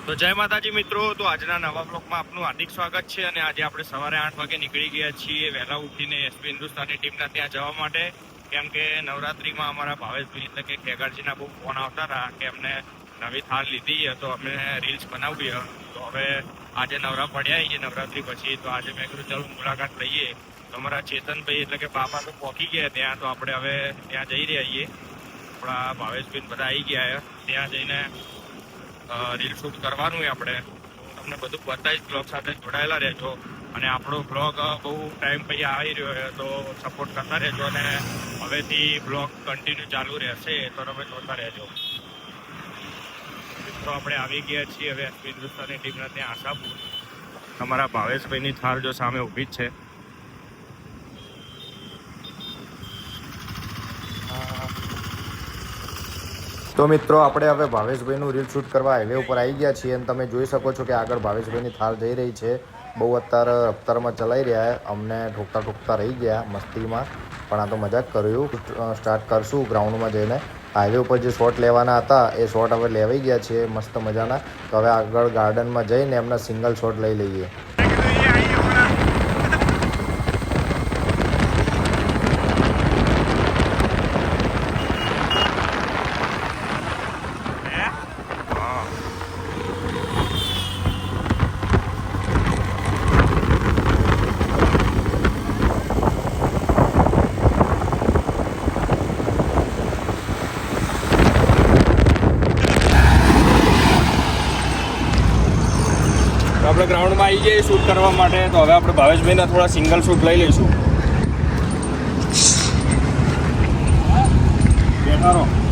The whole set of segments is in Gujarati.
તો જય માતાજી મિત્રો, તો આજના નવા બ્લોગમાં આપનું હાર્દિક સ્વાગત છે. અને આજે આપણે સવારે 8 વાગે નીકળી ગયા છીએ વહેલા ઉઠીને એસપી હિન્દુસ્તાની ટીમના ત્યાં જવા માટે. કેમ કે નવરાત્રીમાં અમારા ભાવેશભાઈ એટલે કે ખેગારજીના બહુ ફોન આવતા હતા કે અમને નવી થાળ લીધી તો અમે રીલ્સ બનાવી. તો હવે આજે નવરા પડ્યા છીએ નવરાત્રી પછી, તો આજે મેં કીધું ચાલો મુલાકાત લઈએ. તો અમારા ચેતનભાઈ એટલે કે બાપા તો પહોંચી ગયા ત્યાં, તો આપણે હવે ત્યાં જઈ રહ્યા છીએ. આપણા ભાવેશભાઈ બધા આવી ગયા, ત્યાં જઈને રીલ શૂટ કરવાનું હોય આપણે. તમને બધું બતાવીશ, બ્લોગ સાથે જોડાયેલા રહેજો. અને આપણો બ્લોગ બહુ ટાઈમ પછી આવી રહ્યો છે તો સપોર્ટ કરતા રહેજો. અને હવેથી બ્લોગ કન્ટિન્યુ ચાલુ રહેશે તો તમે જોતા રહેજો. મિત્રો આપણે આવી ગયા છીએ હવે એસપી હિન્દુસ્તાની ટીમના ત્યાં આશાપુર. અમારા ભાવેશભાઈની થાર જો સામે ઊભી જ છે. તો મિત્રો આપણે હવે ભાવેશભાઈનું રીલ શૂટ કરવા હાઈવે ઉપર આવી ગયા છીએ અને તમે જોઈ શકો છો કે આગળ ભાવેશભાઈની થાર જઈ રહી છે. બહુ અત્યારે રફતારમાં ચલાવી રહ્યા, અમને ઠોકતા રહી ગયા મસ્તીમાં, પણ આ તો મજાક કર્યું. સ્ટાર્ટ કરશું ગ્રાઉન્ડમાં જઈને. હાઈવે ઉપર જે શોટ લેવાના હતા એ શોટ હવે લેવાઈ ગયા છે મસ્ત મજાના. તો હવે આગળ ગાર્ડનમાં જઈને એમના સિંગલ શોટ લઈ લઈએ. આપણે ગ્રાઉન્ડમાં આવી જઈએ શૂટ કરવા માટે. તો હવે આપણે ભાવેશભાઈના થોડા સિંગલ શૂટ લઈ લઈશું.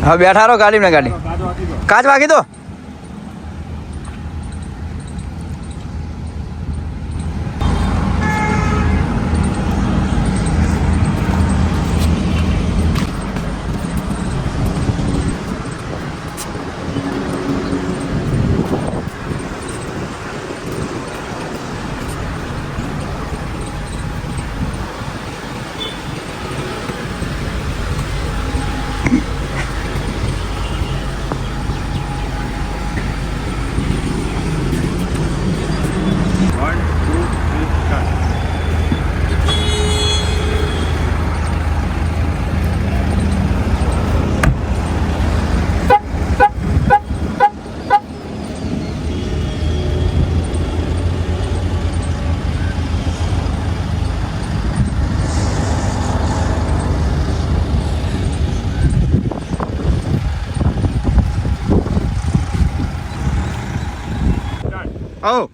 હા બેઠા રહો ગાડી ને ગાડી કાચ વાગી દો. Oh.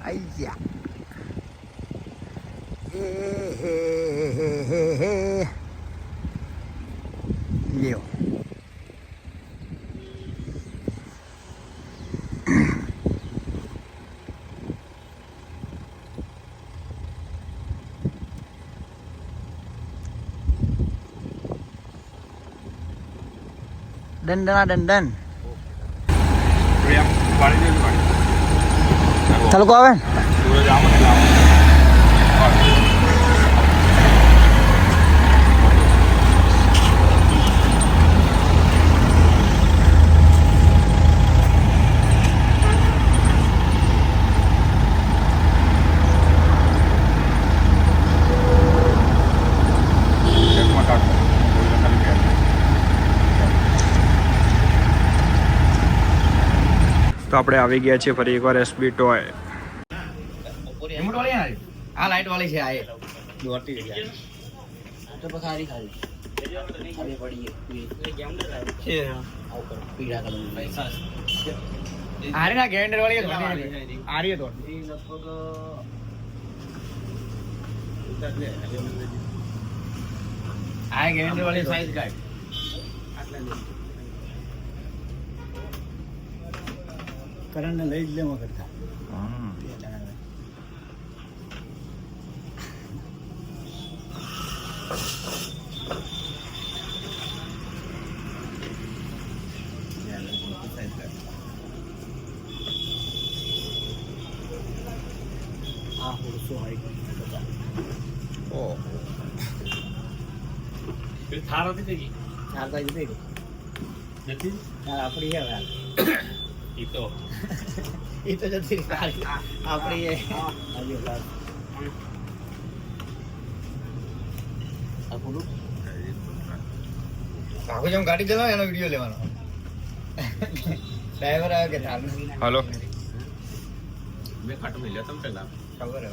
Ayya. Leo. Dan. Kalau kau kan? તો આપણે આવી ગયા છીએ ફરી એકવાર એસબી ટોય. रिमोट वाले हैं हाँ लाइट वाले से आए दौड़ती है तो बखारी खाली अरे पड़ी है पीड़ा कलर आ रही ना गैंडर वाली आ रही है तो लगभग આ ગેરંટી વાળી સાઈઝ કાઢ. કરણને લઈ જ લેવા કરતા. આ હોરસો હોય ઓહ થાર હતી કે ચાર તો જતી રહી. નથી આપણી હે હાલ. એ તો એ તો જતી રહી. આપણી હે હજી હાલ. આ પૂરું આખું જેમ ગાડી ચલાવે એનો વિડીયો લેવાનો. ડ્રાઈવર આવે કે થાર હલો મેં ખાટું મિલ્યો તમે પેલા ખબર હે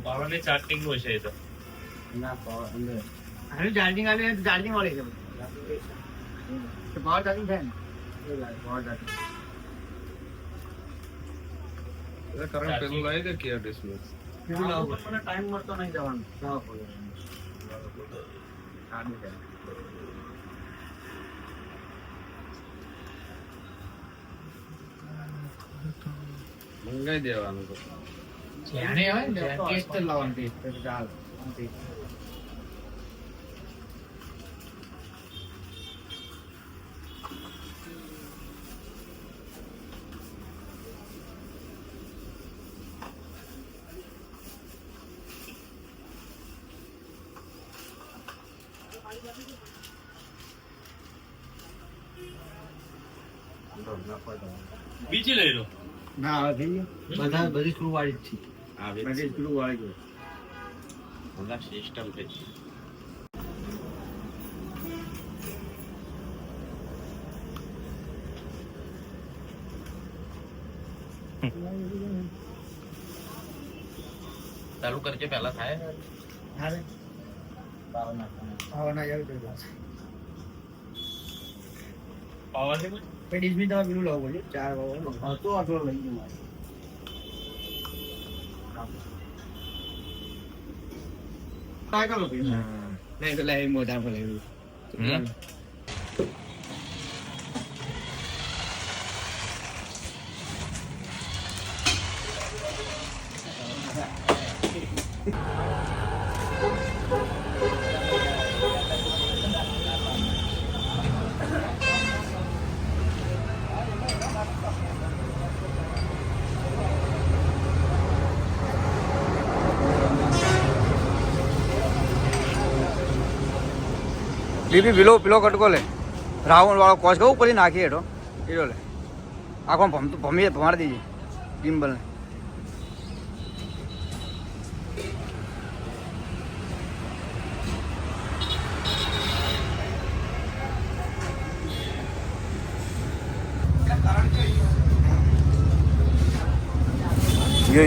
પાવરની ચાર્ટિંગ હોય છે એ તો ના પાવર અંદર આનું ચાર્જિંગ આવે તો ચાર્જિંગ વાળી છે તો પાવર ચાર્જિંગ થાય ને પાવર ચાર્જિંગ કરંટ પેલું લાવી દે કે ડિસ્પ્લે કેટલું લાવવું મને ટાઈમ મળતો નહીં જવાનું આડું છે મંગાઈ દેવાનું તો જાણે આવે ને ટેસ્ટ લાવવાનું ટેસ્ટ ચાલ બીજી લઈ લો ના હવે થઈ ગયું બધી સ્ક્રૂ વાળી જ છે આ બધી સ્ક્રૂ વાળી ગઈ બધા સિસ્ટમ છે ચાલુ કરજે પહેલા થાય હા રે પાવર ના જાવ તો પાવર છે પેડીસ બી તમે પેલું લાવવું પડે 4 પાવર તો આટલો લઈ ગયો મારે काय करो नहीं तो ले मोटा बोले લીપી પેલો કટકો લે રાવણ વાળો કોચ કહું પછી નાખી હેઠો એરો લે આખો ભમાડી દીધી ટિમ્બલને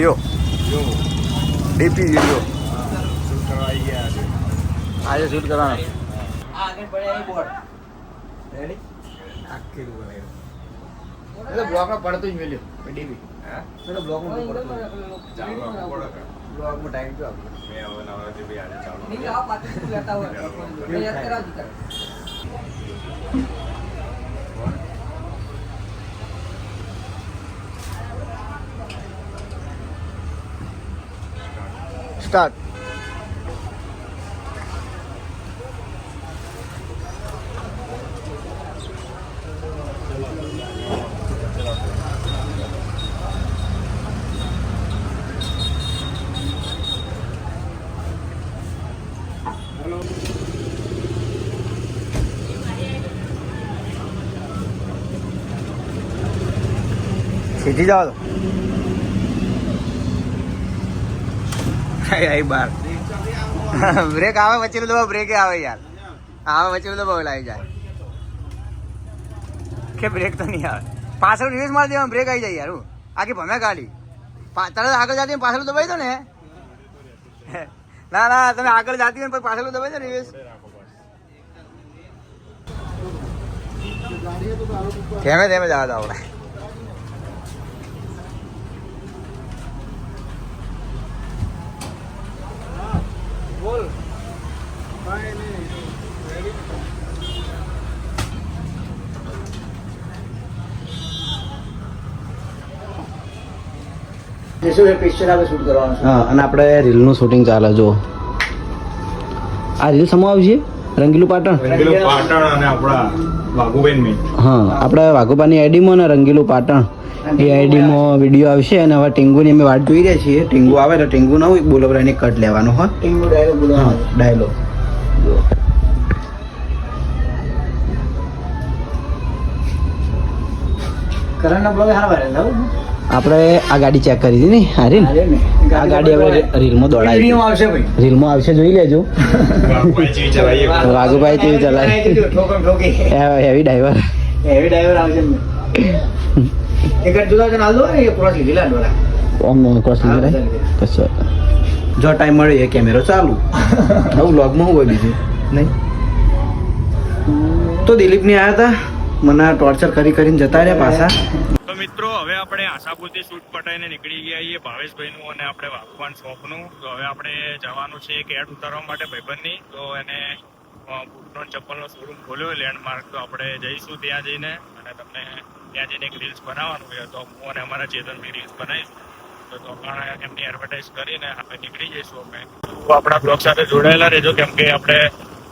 યો ડીપી યો આજે શૂટ કરવાનો आगे बढ़े ये बोर्ड रेडी આખી બનાવ્યું એટલે બ્લોક માં પડતું જ મેલ્યો ડીબી હા એટલે બ્લોક માં પડતું ચાલો પડે બ્લોક માં ટાઈમ જો આપો મેં હવે નવરાત્રી બી આજે ચાલુ नहीं आप बातें तो लेता हुआ मैं याद करा दी कर સ્ટાર્ટ સીધી જાઓ તો આઈ બાર બ્રેક આવે વચ્ચે દબાવ બ્રેક આવે યાર આવે વચ્ચે દબાવ લાવી જાય કે બ્રેક તો નહીં આવે પાછળ રિવર્સ મારી દેવાનું બ્રેક આવી જાય યાર હું આખી ભમે ગાડી તરત આગળ જાતી પાછળ દબાઈ દો ને ના ના તમે આગળ જાતી હોય પાછળ દબાઈ દો રિવર્સ ધીમે ધીમે જવા દો આપણે હા અને આપણે રીલનું શૂટિંગ ચાલે જો આ રીલ સમો આવશે રંગીલું પાટણ પાટણ અને આપણા વાઘુબેન મેં હા આપણે વાઘોબાની આઈડીમાં ને રંગીલું પાટણ એ આઈડીમાં વિડીયો આવશે અને હવે ટીંગુની અમે વાટ જોઈ રહ્યા છીએ ટીંગુ આવે તો ટીંગુ ના હોય બોલો એને કટ લેવાનો હા ડાયલોગ આપણે આ ગાડી ચેક કરી હતી ને હારી ને આ ગાડી આપણે રીલમાં દોડાવી રીલમાં આવશે જોઈ લેજો વાઘુભાઈ કેવી ચલાવે હેવી ડ્રાઈવર જો ટાઈમ મળે એ કેમેરો ચાલુ નવું વ્લોગમાં હોય બીજું નહીં તો દિલીપની આવ્યા હતા મને ટોર્ચર કરીને જતા રહ્યા પાછા તો મિત્રો હવે આપણે આશાપુરથી શૂટ પટાઈને નીકળી ગયા છીએ ભાવેશભાઈનું અને આપણે વાઘવાન શોપનું. તો હવે આપણે જવાનું છે એક એડ ઉતારવા માટે ભાઈબંધની. તો એને બૂટનો ચપ્પલનો શોરૂમ ખોલ્યો લેન્ડમાર્ક. તો આપણે જઈશું ત્યાં જઈને અને તમને ત્યાં જઈને એક રીલ્સ બનાવવાનું હોય તો હું અને અમારા ચેતનભાઈ રીલ્સ બનાવીશું. તો એમની એડવર્ટાઇઝ કરીને આપણે નીકળી જઈશું. અમે તો આપણા બ્લોગ સાથે જોડાયેલા રહેજો કેમ કે આપણે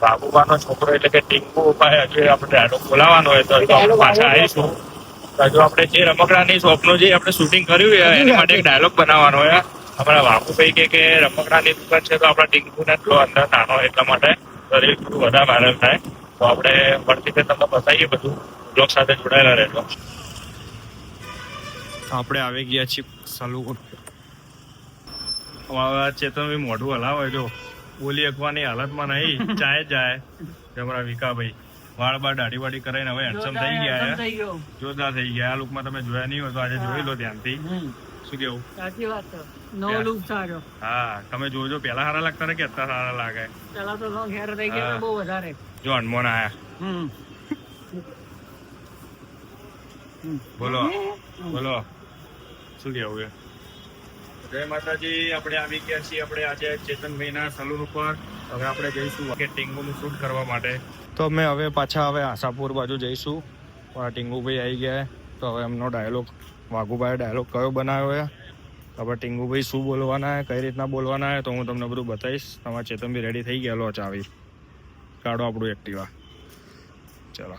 બાબુબાનો છોકરો એટલે કે ટીંકુ ભાઈ હજુ આપણે ડાયલોગ બોલાવવાનો હોય તો આપણે પાછા આવીશું. હજુ આપણે જે રમકડાની શોપનું જે આપણે શૂટિંગ કર્યું હોય એના માટે એક ડાયલોગ બનાવવાનો હોય. અમારા બાબુભાઈ કે રમકડાની દુકાન છે તો આપણા ટીંકુને એટલો અંદર નાનો એટલા માટે તો રીલ થોડું વધારે વાયરલ થાય. તો આપણે ફરતી તમને બતાવીએ બધું. બ્લોગ સાથે જોડાયેલા રહેજો. આપણે આવી ગયા છીએ સલૂન. ચેતનભાઈ મોઢું હલાવે જો બોલી શકવાની હાલતમાં નહીં ચાય જાય અમારા વિકાભાઈ વાળ બાળ દાઢી વાડી કરાઈને હવે હેન્ડસમ થઈ ગયા જોરદાર થઈ ગયા. આ લુકમાં તમે જોયા નહીં હોય તો આજે જોઈ લો ધ્યાનથી. શું કેવું? સાચી વાત છે નવો લુક સારો. હા તમે જોજો પેલા સારા લાગતા ને કે અત્યારે સારા લાગે? પેલા તો લોંગ હેર થઈ ગયા બહુ વધારે. જો અનમોન આયા બોલો બોલો શું કેવું છે? જય માતાજી. આપણે આવી ગયા છીએ આપણે આજે ચેતનભાઈના સલૂન ઉપર. હવે આપણે જઈશું ટીંગુનું શૂટ કરવા માટે. તો અમે હવે પાછા આશાપુર બાજુ જઈશું. ટીંગુભાઈ આવી ગયા. તો હવે એમનો ડાયલોગ વાઘુભાઈ ડાયલોગ કયો બનાવ્યો છે હવે ટીંગુભાઈ શું બોલવાના કઈ રીતના બોલવાના તો હું તમને બધું બતાવીશ. તમારા ચેતનભાઈ રેડી થઈ ગયેલો ચાવી કાઢો આપણું એક્ટિવા. ચલો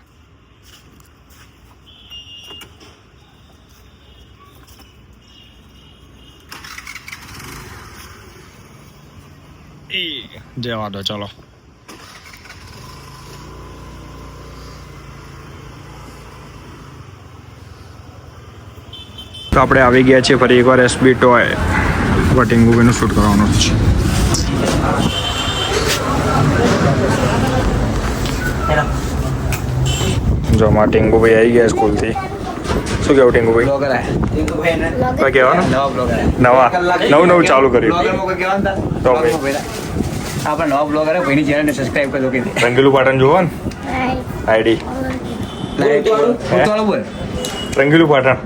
જવા દો. ચલો તો આપણે આવી ગયા છીએ ફરી એકવાર એસબી ટોય. ટીંગુભાઈનું શૂટ કરવાનું છે. જો માં ટીંગુભાઈ આવી ગયા સ્કૂલથી. શું કેવું ટીંગુભાઈ? શું કહેવાનું? નવું ચાલુ કર્યું તો ભાઈ આપણે નવા બ્લોગર ભાઈની ચેનલને સબસ્ક્રાઇબ કરજો કે રંગીલું પાટણ જોવો ને આઈડી રંગીલું પાટણ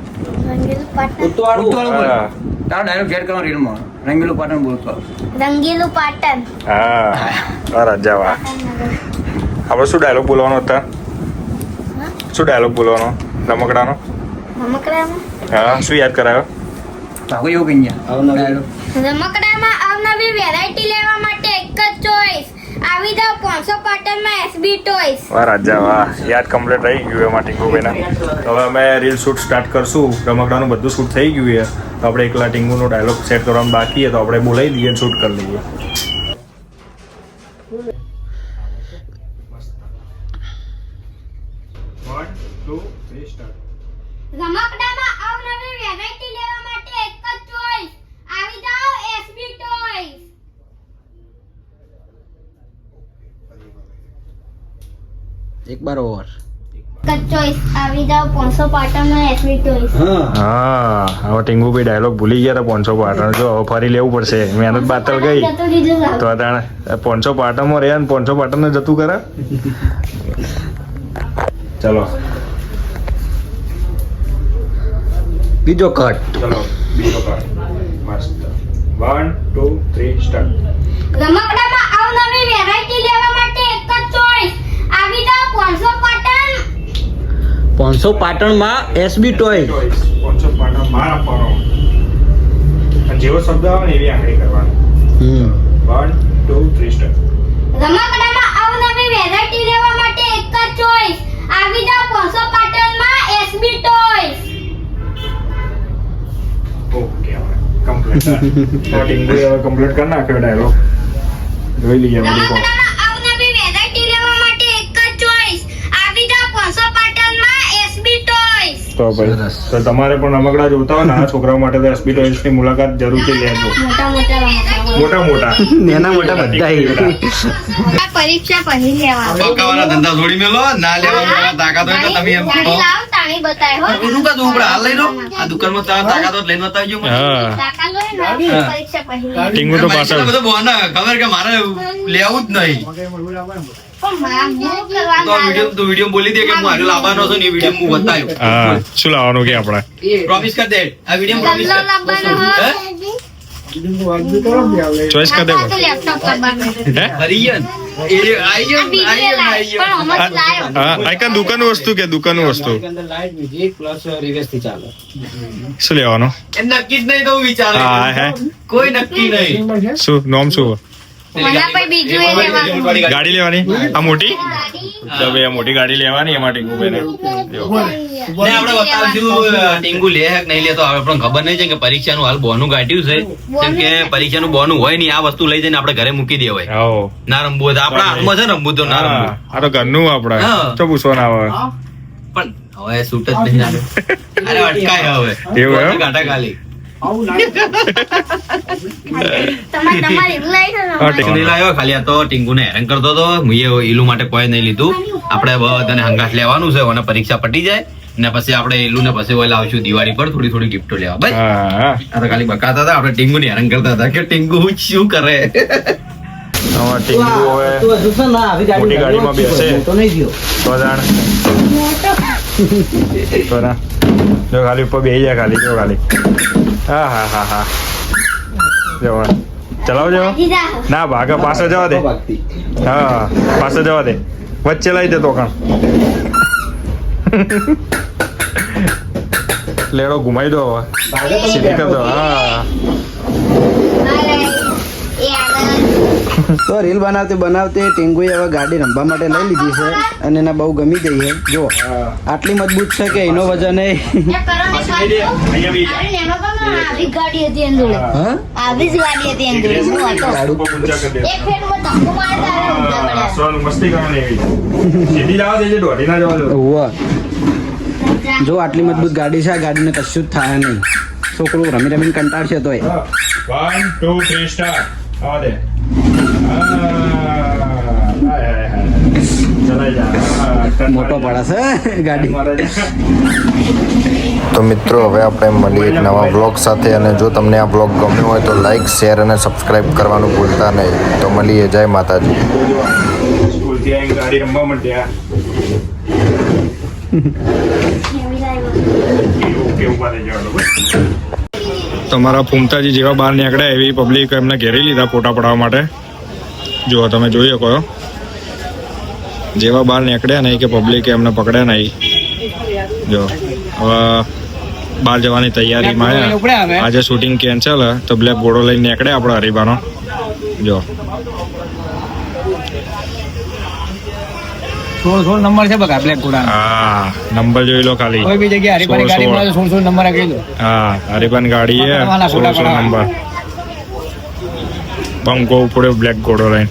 તારો ડાયલોગ શેર કરો રીલમાં રંગીલું પાટણ બોલતો રંગીલું પાટણ. હા રાજા વાહ. આપણે શું ડાયલોગ બોલવાનો હતા? શું ડાયલોગ બોલવાનો રમકડાનો? હા શું યાદ કરાયો? એવું કઈ ડાયલોગ રમકડામાં અવનવી વેરાયટી લેવા માટે એક જ ચોઈસ. આવી જાવ 500 પાટણમાં એસબી ટોયસ. વાહ રાજા વાહ. યાદ કમ્પ્લીટ રહી ગયું એમાં ટીંગુભાઈના. હવે અમે રીલ શૂટ સ્ટાર્ટ કરશું. રમકડાનું બધું શૂટ થઈ ગયું છે તો આપણે એકલા ટીંગુનો ડાયલોગ સેટ કરવાનું બાકી છે તો આપણે બોલાવી દઈએ શૂટ કરી લઈએ. રમકડામાં અવનવી વેરાયટી લેવા માટે એક જ ચોઈસ. આવી જાવ એસબી ટોયસ. એક બાર ઓવર ચોઈસ આવી જાવ 500 પાટણમાં એસબી ટોયસ. હા હવે ટીંગુભાઈ ડાયલોગ ભૂલી ગયા હતા 500 પાટણ. જો હવે ફરી લેવું પડશે. મહેનત બાતલ ગઈ તો અત્યારે 500 પાટણમાં રહ્યા ને 500 પાટણ જતું કરે. ચલો બીજો કટ ચલો બીજો કટ મસ્ત 1 2 3 સ્ટાર્ટ. રમકડામાં અવનવી વેરાયટી લેવા માટે એક જ ચોઈસ. આવી જાવ 500 પાટણ 500 પાટણમાં એસબી ટોય 500 પાટણ મારા પાડો. જેવો શબ્દ આવે ને એવી આંગળી કરવાની. 1 2 3 સ્ટાર્ટ. રમકડામાં અવનવી વેરાયટી લેવા માટે એક જ ચોઈસ. આવી જાવ પોસો પાટણમાં એસબી ટોયસ. ઓકે હવે કમ્પ્લીટ. તો ટીંગુ હવે કમ્પ્લીટ કરી નાખ્યો ડાયલોગ. જોઈ લઈએ બધું. રમકડામાં અવનવી વેરાયટી લેવા માટે એક જ ચોઈસ. આવી જાવ પોસો પાટણમાં એસબી ટોયસ. તો ભાઈ તો તમારે પણ રમકડા જોતા હોય ને આ છોકરાઓ માટે તો એસબી ટોયસ ની મુલાકાત જરૂરથી લેજો. મોટા મોટા નાના મોટા બધા આ પરીક્ષા પહેલી લેવા. પકાવાના ધંધા છોડી મેલો ના લેવા તાકાત હોય તો તમે એમ કહો. લાવ તાણી બતાય હો. એનું કાં દુકડા હાલ લઈ લો આ દુકાનમાં તાકાત હોય તો લઈને બતાવજો મને. હા કાકા લો ને પરીક્ષા પહેલી. ટીંગુ તો પાછળ બધું બોના ખબર કે મારે લેવું જ નહીં. પણ માં હું કરવા તો વિડીયો બોલી દે કે હું આગળ લાવવાનો છું ને એ વિડીયો હું બતાવ્યો. હા શું લાવવાનું કે આપણે પ્રોમિસ કર દે આ વિડીયો પ્રોમિસ ગલ્લો લાવવાનો હો. ચોઈસ કરી દે આ તો લેપટોપ કરવાનું. હે હરી ગયો ને? એ આઈ ગયો ને, આઈ ગયો ને, આઈ ગયો. પણ હમણાં લાયો. હા આઈકન દુકાનનું વસ્તુ કે દુકાનનું વસ્તુ શું લેવાનું એમ નક્કી જ નહીં તો હું વિચારું. હા હે કોઈ નક્કી નહીં. શું નામ શું મને પછી બીજું એ લેવાનું. ગાડી લેવાની આ મોટી ગાડી. તો ભાઈ આ મોટી ગાડી લેવાની એમાં ટીંગુ ભાઈને ને આપણે બતાવશું ટીંગુ લે કે નહીં લેતો હવે પણ ખબર નહીં છે કે પરીક્ષાનું હાલ બોનું કાઢ્યું છે જેમ કે પરીક્ષાનું બોનું હોય નહીં આ વસ્તુ લઈ જઈને આપણે ઘરે મૂકી દેવાય. આવો ના રમવું હોય તો આપણા હાથમાં છે ને રમવું તો ના રમવું. આ તો ઘરનું આપણે હા. તો પૂછવાના આવે પણ હવે શૂટ જ નહીં આવે. અરે અટકાય હવે એવું એમ? કાંટા ખાલી તમારે એવું લાવી છે ને? હા, ટીંગુ. નહીં લાવ્યો ખાલી આ તો ટીંગુને હેરાન કરતો હતો હું ઈલુ માટે કોઈ નહીં લીધું આપણે બધાને હંગાથ લેવાનું છે અને પરીક્ષા પટી જાય ને પછી આપણે ઈલુ ને પછી ઓય લાવશું દિવાળી પર થોડી થોડી ગિફ્ટો લેવા બસ હા આ તો ખાલી બકાતા હતા આપણે ટીંગુ ને હેરાન કરતા હતા કે ટીંગુ શું કરે આમાં ટીંગુ હવે મોટી ગાડીમાં બેસે તો જાણ તો ના જો ખાલી ઉપર બેસી જાય ખાલી જો ખાલી હા હા હા હા જો ચલાવજો દીદા. ના ભાગે પાછળ જવા દે હા પાછળ જવા દે વચ્ચે લઈ દે તો કણ લેડો ઘુમાઈ દો હવે સીધી કર દો હા અરે, એ આગળ. તો રીલ બનાવતે ટીંગુએ હવે ગાડી રમવા માટે લઈ લીધી છે અને એને બહુ ગમી ગઈ છે જો આટલી મજબૂત છે કે એનો વજન એ કરો ને અહીંયા બી અરે એમાં પણ આવી ગાડી હતી એની જોડે. હા આવી જ ગાડી હતી એની જોડે. શું હતો? ઉપર ઊંચા કરી દે એક ફેર માં ધક્કો મારે તારે ઊંધા પડ્યા. હસવાનું મસ્તી કરવાની એવી સીધી જવા દેજે દોઢી ના જવા દો ઉવ્વ. જો આટલી મજબૂત ગાડી છે આ ગાડીને કશું જ થાય નહીં છોકરું રમી રમીને કંટાળશે તોય 1 2 3 સ્ટાર્ટ આવા દે ચલાઈ જા મોટો પડે છે ગાડી તો મિત્રો હવે આપણે મળીએ એક નવા બ્લોગ સાથે અને જો તમને આ બ્લોગ ગમ્યો હોય તો લાઈક શેર અને સબસ્ક્રાઈબ કરવાનું ભૂલતા નહીં તો મળીએ જય માતાજી સ્કૂલથી આવીને ગાડી રમવા માંડ્યા કેવું પાડે જવાનું તમારા ફૂમતાજી જેવા બહાર નીકળ્યા એવી પબ્લિક એમને ઘેરી લીધા ફોટા પડાવવા માટે જો તમે જોઈ શકો છો. જેવા બહાર નીકળ્યા નહીં કે પબ્લિકે એમને પકડ્યા નહીં જો હવે બહાર જવાની તૈયારીમાં આવ્યા આજે શૂટિંગ કેન્સલ તો બ્લેક ઘોડો લઈને નીકળ્યા આપણો હરીબાનો જો 16 નંબર છે બગા બ્લેક ઘોડા હા નંબર જોઈ લો ખાલી કોઈ બી જગ્યાએ હરીફાની ગાડીમાં 16 નંબર રાખી દો હા હરીબાન ગાડી હે 16 નંબર બંકો ઉપડ્યો બ્લેક ઘોડો લઈને